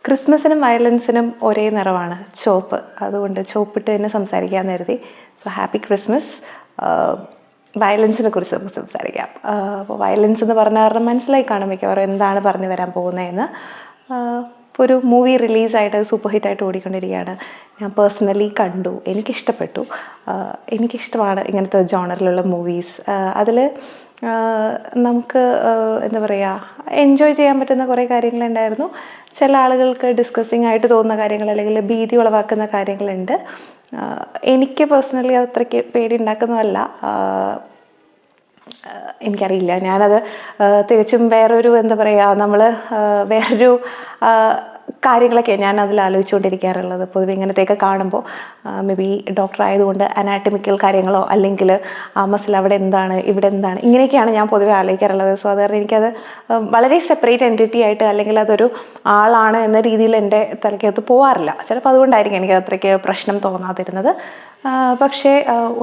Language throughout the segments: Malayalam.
ക്രിസ്മസിനും വയലൻസിനും ഒരേ നിറമാണ് ചുവപ്പ്. അതുകൊണ്ട് ചുവപ്പിട്ട് തന്നെ സംസാരിക്കാമെന്ന് കരുതി. So happy Christmas. വയലൻസിനെ കുറിച്ച് നമുക്ക് സംസാരിക്കാം. അപ്പോൾ വയലൻസ് എന്ന് പറഞ്ഞ കാരണം മനസ്സിലായി കാണും മിക്കവാറും എന്താണ് പറഞ്ഞു വരാൻ പോകുന്നതെന്ന്. ഇപ്പോൾ ഒരു മൂവി റിലീസായിട്ട് സൂപ്പർ ഹിറ്റായിട്ട് ഓടിക്കൊണ്ടിരിക്കുകയാണ്. ഞാൻ പേഴ്സണലി കണ്ടു, എനിക്കിഷ്ടപ്പെട്ടു. എനിക്കിഷ്ടമാണ് ഇങ്ങനത്തെ ജോണറിലുള്ള മൂവീസ്. അതിൽ നമുക്ക് എന്താ പറയുക, എൻജോയ് ചെയ്യാൻ പറ്റുന്ന കുറേ കാര്യങ്ങളുണ്ടായിരുന്നു. ചില ആളുകൾക്ക് ഡിസ്കസിങ് ആയിട്ട് തോന്നുന്ന കാര്യങ്ങൾ അല്ലെങ്കിൽ ഭീതി ഉളവാക്കുന്ന കാര്യങ്ങളുണ്ട്. എനിക്ക് പേഴ്സണലി അത് അത്രയ്ക്ക് പേടി ഉണ്ടാക്കുന്നതല്ല. എനിക്കറിയില്ല, ഞാനത് തികച്ചും വേറൊരു എന്താ പറയുക, നമ്മൾ വേറൊരു കാര്യങ്ങളൊക്കെ ഞാൻ അതിൽ ആലോചിച്ചുകൊണ്ടിരിക്കാറുള്ളത്. പൊതുവെ ഇങ്ങനത്തെയൊക്കെ കാണുമ്പോൾ മേ ബി ഡോക്ടർ ആയതുകൊണ്ട് അനാറ്റമിക്കൽ കാര്യങ്ങളോ അല്ലെങ്കിൽ ആ മസിൽ അവിടെ എന്താണ് ഇവിടെ എന്താണ് ഇങ്ങനെയൊക്കെയാണ് ഞാൻ പൊതുവെ ആലോചിക്കാറുള്ളത്. സോ അത് കാരണം എനിക്കത് വളരെ സെപ്പറേറ്റ് എൻറ്റിറ്റി ആയിട്ട് അല്ലെങ്കിൽ അതൊരു ആളാണ് എന്ന രീതിയിൽ എൻ്റെ തലയ്ക്കകത്ത് പോകാറില്ല. ചിലപ്പോൾ അതുകൊണ്ടായിരിക്കും എനിക്ക് അത്രയ്ക്ക് പ്രശ്നം തോന്നാതിരുന്നത്. പക്ഷേ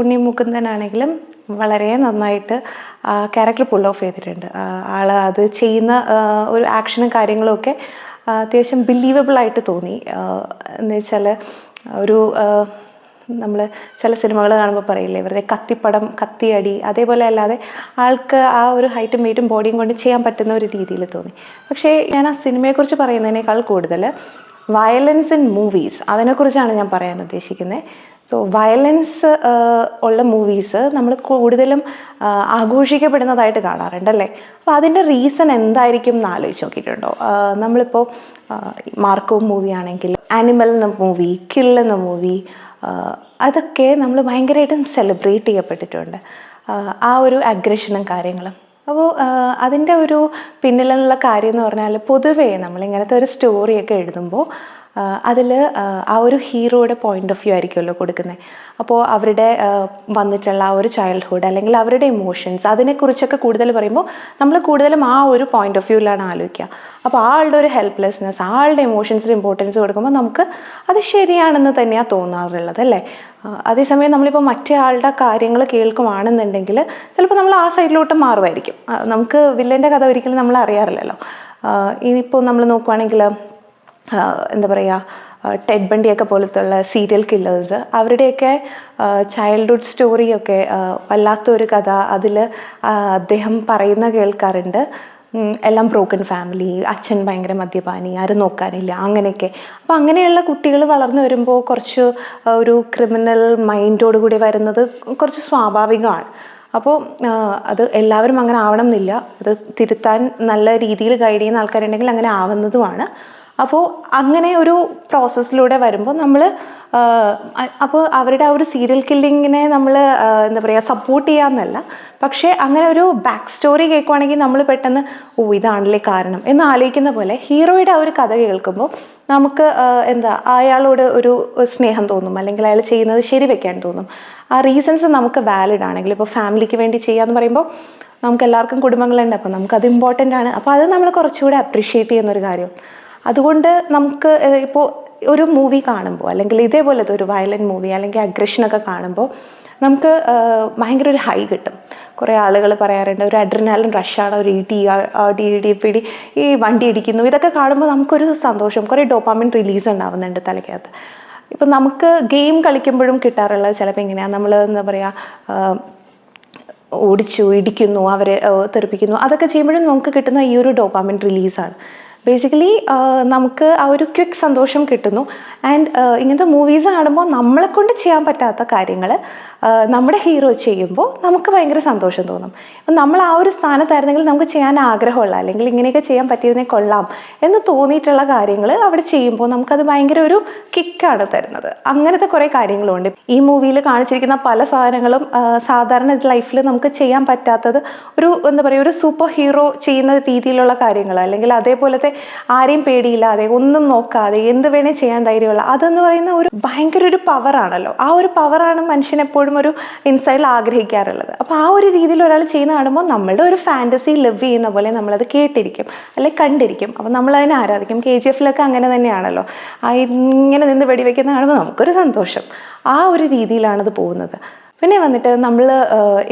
ഉണ്ണി മുകുന്ദനാണെങ്കിലും വളരെ നന്നായിട്ട് ക്യാരക്ടർ പുൾ ഓഫ് ചെയ്തിട്ടുണ്ട്. ആൾ അത് ചെയ്യുന്ന ഒരു ആക്ഷനും കാര്യങ്ങളും ഒക്കെ അത്യാവശ്യം ബിലീവബിളായിട്ട് തോന്നി. എന്ന് വെച്ചാൽ ഒരു നമ്മൾ ചില സിനിമകൾ കാണുമ്പോൾ പറയില്ലേ, വെറുതെ കത്തിപ്പടം കത്തിയടി, അതേപോലെ അല്ലാതെ ആൾക്ക് ആ ഒരു ഹൈറ്റും വെയിറ്റും ബോഡിയും കൊണ്ട് ചെയ്യാൻ പറ്റുന്ന ഒരു രീതിയിൽ തോന്നി. പക്ഷേ ഞാൻ ആ സിനിമയെക്കുറിച്ച് പറയുന്നതിനേക്കാൾ കൂടുതൽ വയലൻസ് ഇൻ മൂവീസ് അതിനെക്കുറിച്ചാണ് ഞാൻ പറയാൻ ഉദ്ദേശിക്കുന്നത്. സോ വയലൻസ് ഉള്ള മൂവീസ് നമ്മൾ കൂടുതലും ആഘോഷിക്കപ്പെടുന്നതായിട്ട് കാണാറുണ്ടല്ലേ. അപ്പോൾ അതിൻ്റെ റീസൺ എന്തായിരിക്കും എന്ന് ആലോചിച്ച് നോക്കിയിട്ടുണ്ടോ? നമ്മളിപ്പോൾ മാർക്കോ മൂവി ആണെങ്കിൽ ആനിമൽ എന്ന മൂവി, കിൽ എന്ന മൂവി, അതൊക്കെ നമ്മൾ ഭയങ്കരമായിട്ടും സെലിബ്രേറ്റ് ചെയ്യപ്പെട്ടിട്ടുണ്ട്, ആ ഒരു അഗ്രഷനും കാര്യങ്ങളും. അപ്പോൾ അതിൻ്റെ ഒരു പിന്നിലുള്ള കാര്യം എന്ന് പറഞ്ഞാൽ പൊതുവേ നമ്മളിങ്ങനത്തെ ഒരു സ്റ്റോറിയൊക്കെ എഴുതുമ്പോൾ അതിൽ ആ ഒരു ഹീറോയുടെ പോയിൻ്റ് ഓഫ് വ്യൂ ആയിരിക്കുമല്ലോ കൊടുക്കുന്നത്. അപ്പോൾ അവരുടെ വന്നിട്ടുള്ള ആ ഒരു ചൈൽഡ്ഹുഡ് അല്ലെങ്കിൽ അവരുടെ ഇമോഷൻസ് അതിനെക്കുറിച്ചൊക്കെ കൂടുതൽ പറയുമ്പോൾ നമ്മൾ കൂടുതലും ആ ഒരു പോയിൻ്റ് ഓഫ് വ്യൂവിലാണ് ആലോചിക്കുക. അപ്പോൾ ആളുടെ ഒരു ഹെൽപ്ലെസ്നെസ്, ആളുടെ ഇമോഷൻസിന് ഇമ്പോർട്ടൻസ് കൊടുക്കുമ്പോൾ നമുക്ക് അത് ശരിയാണെന്ന് തന്നെയാണ് തോന്നാറുള്ളത് അല്ലേ. അതേസമയം നമ്മളിപ്പോൾ മറ്റേ ആളുടെ കാര്യങ്ങൾ കേൾക്കുവാണെന്നുണ്ടെങ്കിൽ ചിലപ്പോൾ നമ്മൾ ആ സൈഡിലോട്ട് മാറുമായിരിക്കും. നമുക്ക് വില്ലൻ്റെ കഥ ഒരിക്കലും നമ്മൾ അറിയാറില്ലല്ലോ. ഇനിയിപ്പോൾ നമ്മൾ നോക്കുവാണെങ്കിൽ എന്താ പറയുക, ടെഡ് ബണ്ടിയൊക്കെ പോലത്തുള്ള സീരിയൽ കില്ലേഴ്സ്, അവരുടെയൊക്കെ ചൈൽഡ്ഹുഡ് സ്റ്റോറിയൊക്കെ വല്ലാത്തൊരു കഥ അതിൽ അദ്ദേഹം പറയുന്ന കേൾക്കാറുണ്ട്. എല്ലാം ബ്രോക്കൺ ഫാമിലി, അച്ഛൻ ഭയങ്കര മദ്യപാനി, ആരും നോക്കാനില്ല, അങ്ങനെയൊക്കെ. അപ്പോൾ അങ്ങനെയുള്ള കുട്ടികൾ വളർന്നു വരുമ്പോൾ കുറച്ച് ഒരു ക്രിമിനൽ മൈൻഡോട് കൂടി വരുന്നത് കുറച്ച് സ്വാഭാവികമാണ്. അപ്പോൾ അത് എല്ലാവരും അങ്ങനെ ആവണം എന്നില്ല. അത് തിരുത്താൻ നല്ല രീതിയിൽ ഗൈഡ് ചെയ്യുന്ന ആൾക്കാരുണ്ടെങ്കിൽ അങ്ങനെ ആവുന്നതുമാണ്. അപ്പോൾ അങ്ങനെ ഒരു പ്രോസസ്സിലൂടെ വരുമ്പോൾ നമ്മൾ അപ്പോൾ അവരുടെ ആ ഒരു സീരിയൽ കില്ലിങ്ങിനെ നമ്മൾ എന്താ പറയുക സപ്പോർട്ട് ചെയ്യാമെന്നല്ല, പക്ഷേ അങ്ങനെ ഒരു ബാക്ക് സ്റ്റോറി കേൾക്കുവാണെങ്കിൽ നമ്മൾ പെട്ടെന്ന് ഇതാണല്ലേ കാരണം എന്ന് ആലോചിക്കുന്ന പോലെ ഹീറോയുടെ ആ ഒരു കഥ കേൾക്കുമ്പോൾ നമുക്ക് എന്താ അയാളോട് ഒരു സ്നേഹം തോന്നും, അല്ലെങ്കിൽ അയാൾ ചെയ്യുന്നത് ശരി വെക്കാൻ തോന്നും. ആ റീസൺസ് നമുക്ക് വാലിഡ് ആണെങ്കിൽ, ഇപ്പോൾ ഫാമിലിക്ക് വേണ്ടി ചെയ്യാമെന്ന് പറയുമ്പോൾ നമുക്ക് എല്ലാവർക്കും കുടുംബങ്ങളുണ്ട്, അപ്പോൾ നമുക്കത് ഇമ്പോർട്ടൻ്റ് ആണ്. അപ്പോൾ അത് നമ്മൾ കുറച്ചുകൂടെ അപ്രീഷിയേറ്റ് ചെയ്യുന്നൊരു കാര്യം. അതുകൊണ്ട് നമുക്ക് ഇപ്പോൾ ഒരു മൂവി കാണുമ്പോൾ അല്ലെങ്കിൽ ഇതേപോലത്തെ ഒരു വയലൻറ്റ് മൂവി അല്ലെങ്കിൽ അഗ്രഷനൊക്കെ കാണുമ്പോൾ നമുക്ക് ഭയങ്കര ഒരു ഹൈ കിട്ടും. കുറേ ആളുകൾ പറയാറുണ്ട് ഒരു അഡ്രിനാലിൻ റഷാണ്, ഒരു പിടി, ഈ വണ്ടി ഇടിക്കുന്നു, ഇതൊക്കെ കാണുമ്പോൾ നമുക്കൊരു സന്തോഷം, കുറേ ഡോപ്പാമിൻ റിലീസ് ഉണ്ടാവുന്നുണ്ട് തലയ്ക്കകത്ത്. ഇപ്പം നമുക്ക് ഗെയിം കളിക്കുമ്പോഴും കിട്ടാറുള്ളത് ചിലപ്പോൾ ഇങ്ങനെയാണ്. നമ്മൾ എന്താ പറയുക, ഓടിച്ചു ഇടിക്കുന്നു, അവരെ തെറിപ്പിക്കുന്നു, അതൊക്കെ ചെയ്യുമ്പോഴും നമുക്ക് കിട്ടുന്ന ഈ ഒരു ഡോപ്പാമിൻ റിലീസാണ്. ബേസിക്കലി നമുക്ക് ആ ഒരു ക്വിക്ക് സന്തോഷം കിട്ടുന്നു. ആൻഡ് ഇങ്ങനത്തെ മൂവീസ് കാണുമ്പോൾ നമ്മളെ കൊണ്ട് ചെയ്യാൻ പറ്റാത്ത കാര്യങ്ങൾ നമ്മുടെ ഹീറോ ചെയ്യുമ്പോൾ നമുക്ക് ഭയങ്കര സന്തോഷം തോന്നും. അപ്പം നമ്മൾ ആ ഒരു സ്ഥാനത്തായിരുന്നെങ്കിൽ നമുക്ക് ചെയ്യാൻ ആഗ്രഹമുള്ള അല്ലെങ്കിൽ ഇങ്ങനെയൊക്കെ ചെയ്യാൻ പറ്റിയിരുന്നേ കൊള്ളാം എന്ന് തോന്നിയിട്ടുള്ള കാര്യങ്ങൾ അവിടെ ചെയ്യുമ്പോൾ നമുക്കത് ഭയങ്കര ഒരു കിക്കാണ് തരുന്നത്. അങ്ങനത്തെ കുറേ കാര്യങ്ങളുണ്ട്. ഈ മൂവിയിൽ കാണിച്ചിരിക്കുന്ന പല സാധനങ്ങളും സാധാരണ ലൈഫിൽ നമുക്ക് ചെയ്യാൻ പറ്റാത്തത് ഒരു എന്താ പറയുക, ഒരു സൂപ്പർ ഹീറോ ചെയ്യുന്ന രീതിയിലുള്ള കാര്യങ്ങൾ, അല്ലെങ്കിൽ അതേപോലത്തെ ആരെയും പേടിയില്ലാതെ ഒന്നും നോക്കാതെ എന്ത് വേണേൽ ചെയ്യാൻ ധൈര്യമുള്ള, അതെന്ന് പറയുന്ന ഒരു ഭയങ്കര ഒരു പവറാണല്ലോ. ആ ഒരു പവറാണ് മനുഷ്യനെപ്പോഴും ഒരു ഇൻസൈഡിൽ ആഗ്രഹിക്കാറുള്ളത്. അപ്പോൾ ആ ഒരു രീതിയിൽ ഒരാൾ ചെയ്യുന്ന കാണുമ്പോൾ നമ്മളുടെ ഒരു ഫാൻറ്റസി ലിവ് ചെയ്യുന്ന പോലെ നമ്മളത് കേട്ടിരിക്കും അല്ലെങ്കിൽ കണ്ടിരിക്കും. അപ്പോൾ നമ്മളതിനെ ആരാധിക്കും. KGF അങ്ങനെ തന്നെയാണല്ലോ. ഇങ്ങനെ നിന്ന് വെടിവെക്കുന്ന കാണുമ്പോൾ നമുക്കൊരു സന്തോഷം. ആ ഒരു രീതിയിലാണത് പോകുന്നത്. പിന്നെ വന്നിട്ട് നമ്മൾ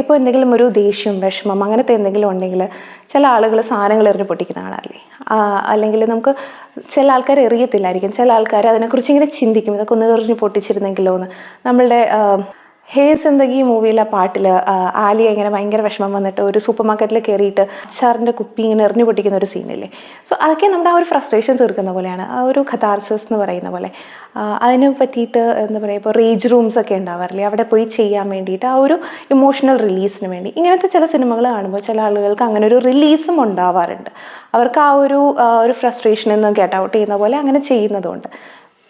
ഇപ്പോൾ എന്തെങ്കിലും ഒരു ദേഷ്യം, വിഷമം അങ്ങനത്തെ എന്തെങ്കിലും ഉണ്ടെങ്കിൽ ചില ആളുകൾ സാധനങ്ങൾ എറിഞ്ഞ് പൊട്ടിക്കുന്ന കാണാറില്ലേ. അല്ലെങ്കിൽ നമുക്ക് ചില ആൾക്കാർ എറിയത്തില്ലായിരിക്കും, ചില ആൾക്കാർ അതിനെക്കുറിച്ച് ഇങ്ങനെ ചിന്തിക്കും, ഇതൊക്കെ ഒന്ന് എറിഞ്ഞ് പൊട്ടിച്ചിരുന്നെങ്കിലോ എന്ന്. നമ്മളുടെ ഹേ സിന്ദഗി മൂവിയിലെ പാട്ടിൽ ആലിയ ഇങ്ങനെ ഭയങ്കര വിഷമം വന്നിട്ട് ഒരു സൂപ്പർ മാർക്കറ്റിൽ കയറിയിട്ട് അച്ചാറിൻ്റെ കുപ്പി ഇങ്ങനെ എറിഞ്ഞു പൊട്ടിക്കുന്ന ഒരു സീനില്ലേ. സോ അതൊക്കെ നമ്മുടെ ആ ഒരു ഫ്രസ്ട്രേഷൻ തീർക്കുന്ന പോലെയാണ്, ആ ഒരു കഥാർസിസ് എന്ന് പറയുന്ന പോലെ. അതിനെ പറ്റിയിട്ട് എന്താ പറയുക, ഇപ്പോൾ റേജ് റൂംസ് ഒക്കെ ഉണ്ടാവാറില്ലേ, അവിടെ പോയി ചെയ്യാൻ വേണ്ടിയിട്ട് ആ ഒരു ഇമോഷണൽ റിലീസിന് വേണ്ടി ഇങ്ങനത്തെ ചില സിനിമകൾ കാണുമ്പോൾ ചില ആളുകൾക്ക് അങ്ങനെ ഒരു റിലീസും ഉണ്ടാവാറുണ്ട്. അവർക്ക് ആ ഒരു ഫ്രസ്ട്രേഷനിൽ നിന്ന് ഗെറ്റ് ഔട്ട് ചെയ്യുന്ന പോലെ അങ്ങനെ ചെയ്യുന്നതുകൊണ്ട്.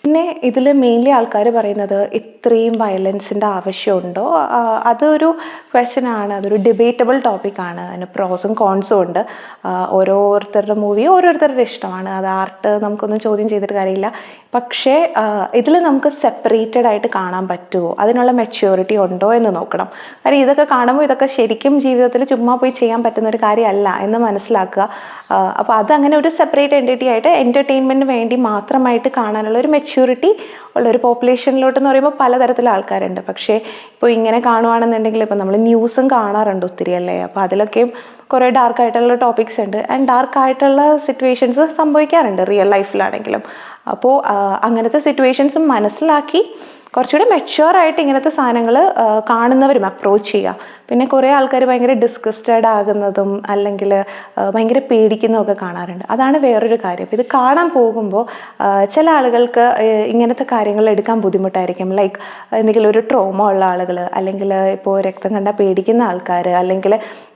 പിന്നെ ഇതിൽ മെയിൻലി ആൾക്കാർ പറയുന്നത് ഇത്രയും വയലൻസിൻ്റെ ആവശ്യമുണ്ടോ, അതൊരു ക്വസ്റ്റ്യനാണ്, അതൊരു ഡിബേറ്റബിൾ ടോപ്പിക്കാണ്. അതിന് പ്രോസും കോൺസും ഉണ്ട്. ഓരോരുത്തരുടെ മൂവി ഓരോരുത്തരുടെ ഇഷ്ടമാണ്, അത് ആർട്ട് നമുക്കൊന്നും ചോദ്യം ചെയ്തിട്ട് കാര്യമില്ല. പക്ഷേ ഇതിൽ നമുക്ക് സെപ്പറേറ്റഡ് ആയിട്ട് കാണാൻ പറ്റുമോ, അതിനുള്ള മെച്യൂരിറ്റി ഉണ്ടോ എന്ന് നോക്കണം. കാര്യം ഇതൊക്കെ കാണുമ്പോൾ ഇതൊക്കെ ശരിക്കും ജീവിതത്തിൽ ചുമ്മാ പോയി ചെയ്യാൻ പറ്റുന്ന ഒരു കാര്യമല്ല എന്ന് മനസ്സിലാക്കുക. അപ്പോൾ അതങ്ങനെ ഒരു സെപ്പറേറ്റ് എൻറ്റിറ്റി ആയിട്ട് എൻ്റർടൈൻമെൻറ്റിന് വേണ്ടി മാത്രമായിട്ട് കാണാനുള്ള ഒരു മെച്യൂരിറ്റി ഉള്ളൊരു പോപ്പുലേഷനിലോട്ടെന്ന് പറയുമ്പോൾ പലതരത്തിലുള്ള ആൾക്കാരുണ്ട്. പക്ഷേ ഇപ്പോൾ ഇങ്ങനെ കാണുകയാണെന്നുണ്ടെങ്കിൽ ഇപ്പോൾ നമ്മൾ ന്യൂസും കാണാറുണ്ട് ഒത്തിരി അല്ലേ, അപ്പോൾ അതിലൊക്കെയും കുറേ ഡാർക്കായിട്ടുള്ള ടോപ്പിക്സ് ഉണ്ട്, ആൻഡ് ഡാർക്കായിട്ടുള്ള സിറ്റുവേഷൻസ് സംഭവിക്കാറുണ്ട് റിയൽ ലൈഫിലാണെങ്കിലും. അപ്പോൾ അങ്ങനത്തെ സിറ്റുവേഷൻസും മനസ്സിലാക്കി കുറച്ചുകൂടി മെച്യൂറായിട്ട് ഇങ്ങനത്തെ സാധനങ്ങൾ കാണുന്നവരും അപ്രോച്ച് ചെയ്യുക. പിന്നെ കുറേ ആൾക്കാർ ഭയങ്കര ഡിസ്കസ്റ്റഡ് ആകുന്നതും അല്ലെങ്കിൽ ഭയങ്കര പേടിക്കുന്നതൊക്കെ കാണാറുണ്ട്. അതാണ് വേറൊരു കാര്യം. ഇത് കാണാൻ പോകുമ്പോൾ ചില ആളുകൾക്ക് ഇങ്ങനത്തെ കാര്യങ്ങൾ എടുക്കാൻ ബുദ്ധിമുട്ടായിരിക്കും. ലൈക്ക് എന്തെങ്കിലും ഒരു ട്രോമ ഉള്ള ആളുകൾ, അല്ലെങ്കിൽ ഇപ്പോൾ രക്തം കണ്ടാൽ പേടിക്കുന്ന ആൾക്കാർ, അല്ലെങ്കിൽ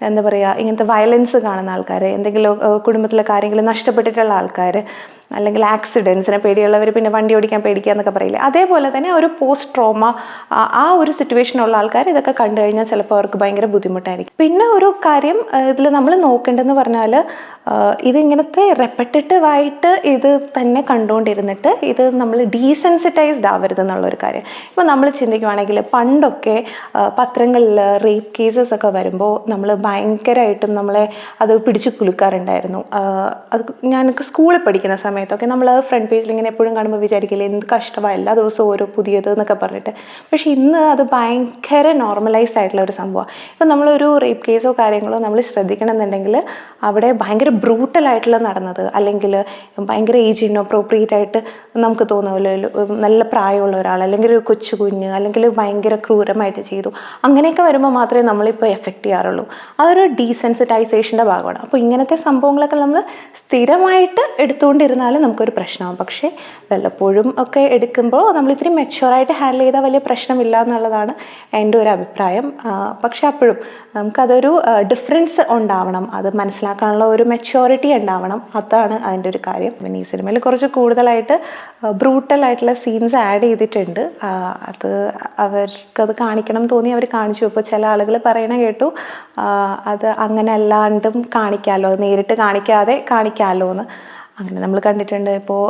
എന്താ പറയുക ഇങ്ങനത്തെ വയലൻസ് കാണുന്ന ആൾക്കാർ, എന്തെങ്കിലും കുടുംബത്തിലെ കാര്യങ്ങൾ നഷ്ടപ്പെട്ടിട്ടുള്ള ആൾക്കാർ, അല്ലെങ്കിൽ ആക്സിഡൻസിനെ പേടിയുള്ളവർ പിന്നെ വണ്ടി ഓടിക്കാൻ പേടിക്കുക എന്നൊക്കെ പറയില്ലേ, അതേപോലെ തന്നെ ഒരു പോസ്റ്റ് ട്രോമ ആ ഒരു സിറ്റുവേഷനുള്ള ആൾക്കാർ ഇതൊക്കെ കണ്ടു കഴിഞ്ഞാൽ ചിലപ്പോൾ അവർക്ക് ഭയങ്കര ബുദ്ധിമുട്ടായിരിക്കും. പിന്നെ ഒരു കാര്യം ഇതിൽ നമ്മൾ നോക്കേണ്ടതെന്ന് പറഞ്ഞാൽ ഇതിങ്ങനത്തെ റെപ്പറ്റേറ്റീവായിട്ട് ഇത് തന്നെ കണ്ടുകൊണ്ടിരുന്നിട്ട് ഇത് നമ്മൾ ഡീസെൻസിറ്റൈസ്ഡ് ആവരുത് എന്നുള്ളൊരു കാര്യം. ഇപ്പോൾ നമ്മൾ ചിന്തിക്കുവാണെങ്കിൽ പണ്ടൊക്കെ പത്രങ്ങളിൽ റേപ്പ് കേസസ് ഒക്കെ വരുമ്പോൾ നമ്മൾ ഭയങ്കരമായിട്ടും നമ്മളെ അത് പിടിച്ചു കുലുക്കാറുണ്ടായിരുന്നു. അത് ഞാനൊക്കെ സ്കൂളിൽ പഠിക്കുന്ന സമയത്തൊക്കെ നമ്മൾ ഫ്രണ്ട് പേജിൽ ഇങ്ങനെ എപ്പോഴും കാണുമ്പോൾ വിചാരിക്കില്ലേ എന്ത് കഷ്ടമാണ്, എല്ലാ ദിവസവും ഓരോ പുതിയത് എന്നൊക്കെ പറഞ്ഞിട്ട്. പക്ഷേ ഇന്ന് അത് ഭയങ്കര നോർമലൈസ്ഡ് ആയിട്ടുള്ള ഒരു സംഭവമാണ്. ഇപ്പം നമ്മളൊരു റേപ്പ് കേസോ കാര്യങ്ങളോ നമ്മൾ ശ്രദ്ധിക്കണം എന്നുണ്ടെങ്കിൽ അവിടെ ഭയങ്കര ബ്രൂട്ടലായിട്ടുള്ള നടന്നത്, അല്ലെങ്കിൽ ഭയങ്കര ഏജ് ഇൻഅപ്രോപ്രിയേറ്റ് ആയിട്ട് നമുക്ക് തോന്നുമല്ലോ, നല്ല പ്രായമുള്ള ഒരാൾ അല്ലെങ്കിൽ ഒരു കൊച്ചു കുഞ്ഞ്, അല്ലെങ്കിൽ ഭയങ്കര ക്രൂരമായിട്ട് ചെയ്തു, അങ്ങനെയൊക്കെ വരുമ്പോൾ മാത്രമേ നമ്മളിപ്പോൾ എഫക്റ്റ് ചെയ്യാറുള്ളൂ. അതൊരു ഡീസെൻസിറ്റൈസേഷൻ്റെ ഭാഗമാണ്. അപ്പോൾ ഇങ്ങനത്തെ സംഭവങ്ങളൊക്കെ നമ്മൾ സ്ഥിരമായിട്ട് എടുത്തുകൊണ്ടിരുന്നാലും നമുക്കൊരു പ്രശ്നമാകും. പക്ഷേ വല്ലപ്പോഴും ഒക്കെ എടുക്കുമ്പോൾ നമ്മൾ ഇത്തിരി മെച്യൂറായിട്ട് ഹാൻഡിൽ ചെയ്താൽ വലിയ പ്രശ്നമില്ല എന്നുള്ളതാണ് എൻ്റെ ഒരു അഭിപ്രായം. പക്ഷെ അപ്പോഴും നമുക്കതൊരു ഡിഫറൻസ് ഉണ്ടാവണം, അത് മനസ്സിലാക്കാനുള്ള ഒരു മെച്യൂരിറ്റി ഉണ്ടാവണം, അതാണ് അതിൻ്റെ ഒരു കാര്യം. പിന്നെ ഈ സിനിമയിൽ കുറച്ച് കൂടുതലായിട്ട് ബ്രൂട്ടലായിട്ടുള്ള സീൻസ് ആഡ് ചെയ്തിട്ടുണ്ട്. അത് അവർക്കത് കാണിക്കണം തോന്നി അവർ കാണിച്ചു. ഇപ്പോൾ ചില ആളുകൾ പറയണ കേട്ടു അത് അങ്ങനെ അല്ലാണ്ടും കാണിക്കാമല്ലോ, നേരിട്ട് കാണിക്കാതെ കാണിക്കാമല്ലോ എന്ന്. അങ്ങനെ നമ്മൾ കണ്ടിട്ടുണ്ട്. ഇപ്പോൾ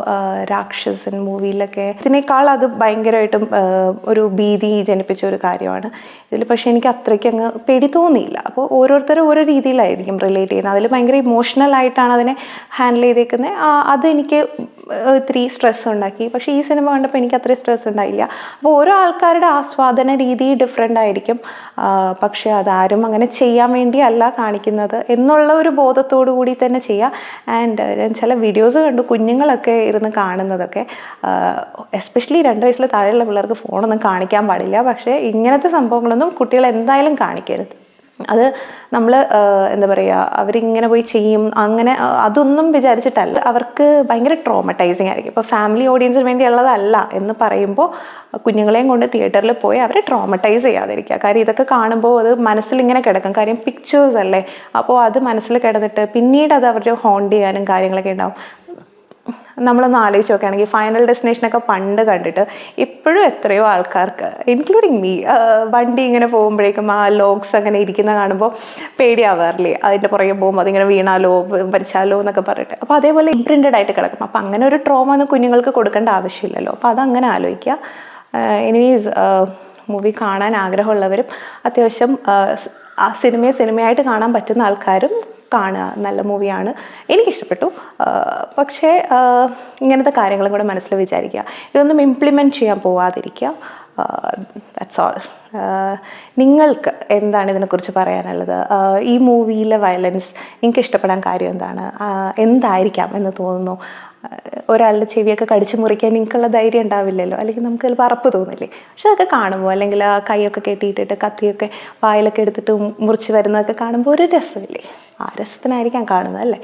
രാക്ഷസൻ മൂവിയിലൊക്കെ ഇതിനേക്കാൾ അത് ഭയങ്കരമായിട്ടും ഒരു ഭീതി ജനിപ്പിച്ച ഒരു കാര്യമാണ് ഇതിൽ. പക്ഷേ എനിക്ക് അത്രയ്ക്ക് അങ്ങ് പേടി തോന്നിയില്ല. അപ്പോൾ ഓരോരുത്തരും ഓരോ രീതിയിലായിരിക്കും റിലേറ്റ് ചെയ്യുന്നത്. അതിൽ ഭയങ്കര ഇമോഷണലായിട്ടാണ് അതിനെ ഹാൻഡിൽ ചെയ്തേക്കുന്നത്. അതെനിക്ക് ഇത്തിരി സ്ട്രെസ് ഉണ്ടാക്കി. പക്ഷേ ഈ സിനിമ കണ്ടപ്പോൾ എനിക്ക് അത്രയും സ്ട്രെസ് ഉണ്ടായില്ല. അപ്പോൾ ഓരോ ആൾക്കാരുടെ ആസ്വാദന രീതി ഡിഫറെൻ്റ് ആയിരിക്കും. പക്ഷേ അതാരും അങ്ങനെ ചെയ്യാൻ വേണ്ടിയല്ല കാണിക്കുന്നത് എന്നുള്ള ഒരു ബോധത്തോടു കൂടി തന്നെ ചെയ്യുക. ആൻഡ് ഞാൻ ചില വീഡിയോസ് കണ്ടു, കുഞ്ഞുങ്ങളൊക്കെ ഇരുന്ന് കാണുന്നതൊക്കെ. എസ്പെഷ്യലി 2 വയസ്സിൽ താഴെയുള്ള പിള്ളേർക്ക് ഫോണൊന്നും കാണിക്കാൻ പാടില്ല. പക്ഷേ ഇങ്ങനത്തെ സംഭവങ്ങളൊന്നും കുട്ടികൾ എന്തായാലും കാണിക്കരുത്. അത് നമ്മൾ എന്താ പറയുക, അവരിങ്ങനെ പോയി ചെയ്യും അങ്ങനെ അതൊന്നും വിചാരിച്ചിട്ടല്ല. അവർക്ക് ഭയങ്കര ട്രോമറ്റൈസിങ് ആയിരിക്കും. ഇപ്പോൾ ഫാമിലി ഓഡിയൻസിന് വേണ്ടിയുള്ളതല്ല എന്ന് പറയുമ്പോൾ കുഞ്ഞുങ്ങളെയും കൊണ്ട് തിയേറ്ററിൽ പോയി അവരെ ട്രോമറ്റൈസ് ചെയ്യാതിരിക്കുക. കാര്യം ഇതൊക്കെ കാണുമ്പോൾ അത് മനസ്സിലിങ്ങനെ കിടക്കും. കാര്യം പിക്ചേഴ്സ് അല്ലേ, അപ്പോൾ അത് മനസ്സിൽ കിടന്നിട്ട് പിന്നീട് അത് അവരുടെ ഹോണ്ട് ചെയ്യാനും കാര്യങ്ങളൊക്കെ ഉണ്ടാവും. നമ്മളൊന്ന് ആലോചിച്ച് നോക്കുകയാണെങ്കിൽ ഫൈനൽ ഡെസ്റ്റിനേഷനൊക്കെ പണ്ട് കണ്ടിട്ട് ഇപ്പോഴും എത്രയോ ആൾക്കാർക്ക് ഇൻക്ലൂഡിങ് മീ വണ്ടി ഇങ്ങനെ പോകുമ്പോഴേക്കും ആ ലോഗ്സ് അങ്ങനെ ഇരിക്കുന്ന കാണുമ്പോൾ പേടിയാവാറില്ലേ, അതിൻ്റെ പുറകെ പോകുമ്പോൾ അതിങ്ങനെ വീണാലോ വരച്ചാലോ എന്നൊക്കെ പറഞ്ഞിട്ട്. അപ്പോൾ അതേപോലെ ഇംപ്രിൻറ്റഡ് ആയിട്ട് കിടക്കും. അപ്പോൾ അങ്ങനെ ഒരു ട്രോമ ഒന്നും കുഞ്ഞുങ്ങൾക്ക് കൊടുക്കേണ്ട ആവശ്യമില്ലല്ലോ. അപ്പോൾ അതങ്ങനെ ആലോചിക്കുക. എനിവേസ് മൂവി കാണാൻ ആഗ്രഹമുള്ളവരും അത്യാവശ്യം ആ സിനിമയെ സിനിമയായിട്ട് കാണാൻ പറ്റുന്ന ആൾക്കാരും കാണുക. നല്ല മൂവിയാണ്, എനിക്കിഷ്ടപ്പെട്ടു. പക്ഷേ ഇങ്ങനത്തെ കാര്യങ്ങളും കൂടെ മനസ്സിൽ വിചാരിക്കുക, ഇതൊന്നും ഇംപ്ലിമെൻറ്റ് ചെയ്യാൻ പോവാതിരിക്കുക. That's all. നിങ്ങൾക്ക് എന്താണ് ഇതിനെക്കുറിച്ച് പറയാനുള്ളത്? ഈ മൂവിയിലെ വയലൻസ് നിങ്ങൾക്ക് ഇഷ്ടപ്പെടാൻ കാര്യം എന്താണ്? എന്തായിരിക്കാം എന്ന് തോന്നുന്നു? ഒരാളുടെ ചെവിയൊക്കെ കടിച്ചു മുറിക്കാൻ നിങ്ങൾക്കുള്ള ധൈര്യം ഉണ്ടാവില്ലല്ലോ, അല്ലെങ്കിൽ നമുക്ക് ചിലപ്പോൾ അറപ്പ് തോന്നില്ലേ. പക്ഷെ അതൊക്കെ കാണുമ്പോൾ, അല്ലെങ്കിൽ ആ കൈയൊക്കെ കെട്ടിയിട്ടിട്ട് കത്തിയൊക്കെ വായിലൊക്കെ എടുത്തിട്ട് മുറിച്ച് വരുന്നതൊക്കെ കാണുമ്പോൾ ഒരു രസമില്ലേ? ആ രസത്തിനായിരിക്കാം കാണുന്നത് അല്ലേ.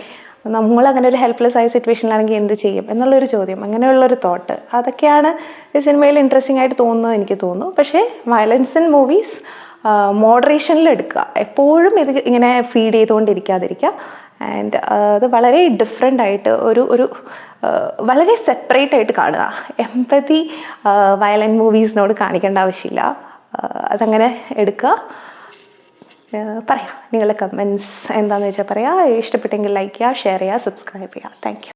നമ്മളങ്ങനെ ഒരു ഹെൽപ്ലെസ് ആയ സിറ്റുവേഷനിലാണെങ്കിൽ എന്ത് ചെയ്യും എന്നുള്ളൊരു ചോദ്യം, അങ്ങനെയുള്ളൊരു തോട്ട്, അതൊക്കെയാണ് ഈ സിനിമയിൽ ഇൻട്രസ്റ്റിംഗ് ആയിട്ട് തോന്നുന്നത് എനിക്ക് തോന്നുന്നു. പക്ഷേ വയലൻസ് ഇൻ മൂവീസ് മോഡറേഷനിൽ എടുക്കുക, എപ്പോഴും ഇത് ഇങ്ങനെ ഫീഡ് ചെയ്തുകൊണ്ടിരിക്കാതിരിക്കുക. ആൻഡ് അത് വളരെ ഡിഫറെൻ്റ് ആയിട്ട് ഒരു വളരെ സെപ്പറേറ്റ് ആയിട്ട് കാണുക. എംപതി വയലൻറ്റ് മൂവീസിനോട് കാണിക്കേണ്ട ആവശ്യമില്ല. അതങ്ങനെ എടുക്കുക. പറയാം നിങ്ങളുടെ കമൻസ് എന്താണെന്ന് വെച്ചാൽ പറയാം. ഇഷ്ടപ്പെട്ടെങ്കിൽ ലൈക്ക് ചെയ്യുക, ഷെയർ ചെയ്യുക, സബ്സ്ക്രൈബ് ചെയ്യുക. Thank you.